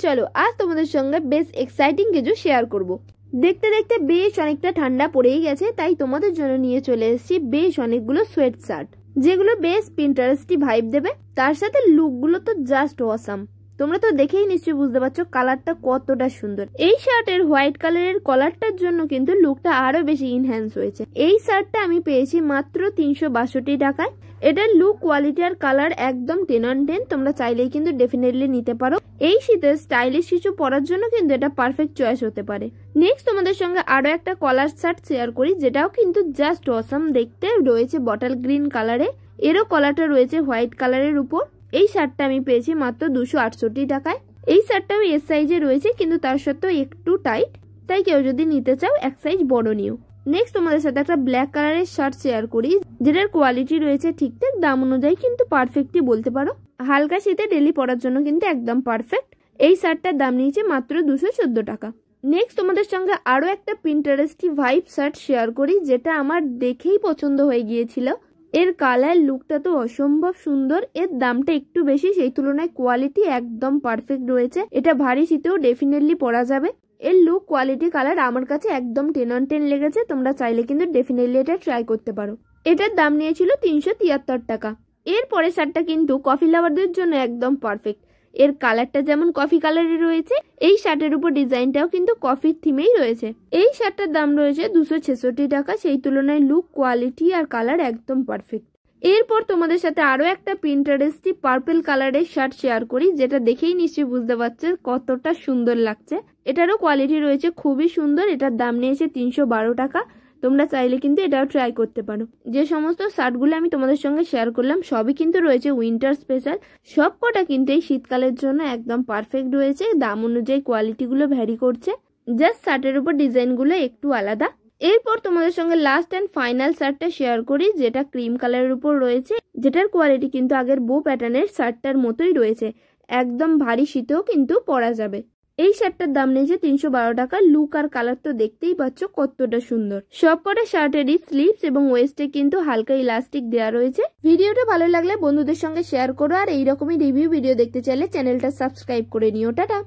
চলো আজ তোমাদের সঙ্গে বেশ এক্সাইটিং কিছু শেয়ার করব। দেখতে দেখতে বেশ অনেকটা ঠান্ডা পড়েই গেছে, তাই তোমাদের জন্য নিয়ে চলে এসেছি বেশ অনেকগুলো সোয়েট শার্ট, যেগুলো বেশ পিন্টারেস্টি ভাইব দেবে। তার সাথে লুকগুলো তো জাস্ট অসাম। তোমরা তো দেখেই নিশ্চয়ই বুঝতে পারছো কালারটা কতটা সুন্দর। এই শার্টের হোয়াইট কালারের কলারটার জন্য কিন্তু লুকটা আরো বেশি ইনহ্যান্স হয়েছে। এই শার্টটা আমি পেয়েছি মাত্র 362 টাকায়। এটার লুক, কোয়ালিটি আর কালার একদম 10 on 10। তোমরা চাইলেই কিন্তু ডেফিনেটলি নিতে পারো। এই শীতে স্টাইলিশ কিছু পরার জন্য কিন্তু এটা পারফেক্ট চয়েস হতে পারে। নেক্সট তোমাদের সঙ্গে আরো একটা কলার শার্ট শেয়ার করি, যেটাও কিন্তু জাস্ট অসাম দেখতে। রয়েছে বটল গ্রিন কালারে, এরও কলারটা রয়েছে হোয়াইট কালারের উপর। এই শার্টটা আমি পেয়েছি মাত্র 268 টাকায়। এই শার্টটাও এস সাইজে রয়েছে, কিন্তু তার সত্ত্বেও একটু টাইট, তাই কেউ যদি নিতে চাও এক সাইজ বড় নিও। নেক্সট তোমাদের সাথে একটা ব্ল্যাক কালারের শার্ট শেয়ার করি, যেটার কোয়ালিটি রয়েছে ঠিকঠাক, দাম অনুযায়ী কিন্তু পারফেক্টই বলতে পারো। হালকা শীতে ডেলি পরার জন্য কিন্তু একদম পারফেক্ট। এই শার্টটার দাম নিয়েছে মাত্র 214 টাকা। নেক্সট তোমাদের সঙ্গে আরো একটা পিন্টারেস্টি ভাইব শার্ট শেয়ার করি, যেটা আমার দেখেই পছন্দ হয়ে গিয়েছিল। এর কালার, লুকটা তো অসম্ভব সুন্দর। এর দামটা একটু বেশি, সেই তুলনায় কোয়ালিটি একদম পারফেক্ট রয়েছে। এটা ভারী শীতেও ডেফিনেটলি পরা যাবে। এর লুক, কোয়ালিটি, কালার আমার কাছে একদম 10 on 10 লেগেছে। তোমরা চাইলে কিন্তু ডেফিনেটলি এটা ট্রাই করতে পারো। এটার দাম নিয়েছিল 373 টাকা। এরপরে শার্টটা কিন্তু কফি লাভারদের জন্য একদম পারফেক্ট। এর কালারটা যেমন কফি কালারের রয়েছে, এই শার্টের উপর ডিজাইনটাও কিন্তু কফির থিমেই রয়েছে। এই শার্টটার দাম রয়েছে 266 টাকা। সেই তুলনায় লুক, কোয়ালিটি আর কালার একদম পারফেক্ট। এরপর তোমাদের সাথে আরো একটা পিন্টারেস্টি পার্পল কালারের শার্ট শেয়ার করি, যেটা দেখেই নিশ্চয়ই বুঝতে পারছো কতটা সুন্দর লাগছে। এটারও কোয়ালিটি রয়েছে খুবই সুন্দর। এটার দাম নিয়েছে 312 টাকা। তোমরা চাইলে কিন্তু এটাও ট্রাই করতে পারো। যে সমস্ত শার্টগুলো আমি তোমাদের সঙ্গে শেয়ার করলাম সবই কিন্তু রয়েছে উইন্টার স্পেশাল। সব কটা কিন্তু এই শীতকালের জন্য একদম পারফেক্ট রয়েছে। দাম অনুযায়ী কোয়ালিটিগুলো ভ্যারি করছে, জাস্ট শার্টের উপর ডিজাইনগুলো একটু আলাদা। এরপর তোমাদের সঙ্গে লাস্ট অ্যান্ড ফাইনাল শার্টটা শেয়ার করি, যেটা ক্রিম কালারের উপর রয়েছে, যেটার কোয়ালিটি কিন্তু আগের বো প্যাটার্নের শার্টটার মতোই রয়েছে। একদম ভারী শীতেও কিন্তু পরা যাবে। এই শার্টটার দাম নিয়েছে 312 টাকা। লুক আর কালার তো দেখতেই পাচ্ছ কতটা সুন্দর। সবকটা শার্টেরই স্লিভস এবং ওয়েস্টে কিন্তু হালকা ইলাস্টিক দেওয়া রয়েছে। ভিডিওটা ভালো লাগলে বন্ধুদের সঙ্গে শেয়ার করো, আর এইরকমই রিভিউ ভিডিও দেখতে চাইলে চ্যানেলটা সাবস্ক্রাইব করে নিও। টাটা।